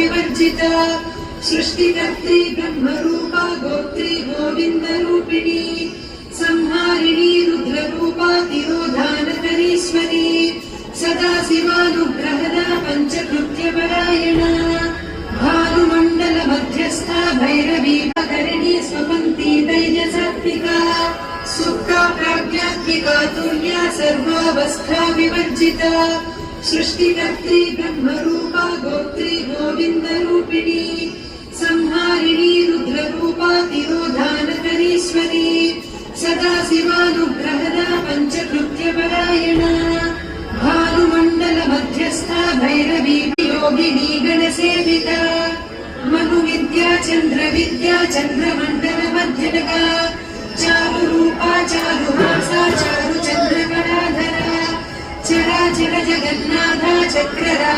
विवर्जिता सृष्टिकर्त्री ब्रह्मरूपा गोत्री गोविन्दरूपिणी संहारिणी रुद्ररूपा तिरोधानकरीश्वरी सदा शिवानुग्रहदा पञ्चकृत्यपरायणा भानुमण्डल मध्यस्था भैरवी करिणी स्वपन्ती दैजसात्विका सुप्ता प्राज्ञात्मिका तुल्या सर्वावस्था विवर्जिता सृष्टिकर्त्री ब्रह्मरूपा गोत्री गोविन्दरूपिणी संहारिणी रुद्ररूपा तिरोधानकरीश्वरी सदा शिवानुग्रहदा पञ्चकृत्यपरायणा भानुमण्डल मध्यस्था भैरवी योगिनी गणसेविका मनुविद्या चन्द्रविद्या चन्द्रमण्डल मध्यनगा चारुरूपा चारुहासा चारुचन्द्रकलाधरा चराचर जगन्नाथा चक्रराज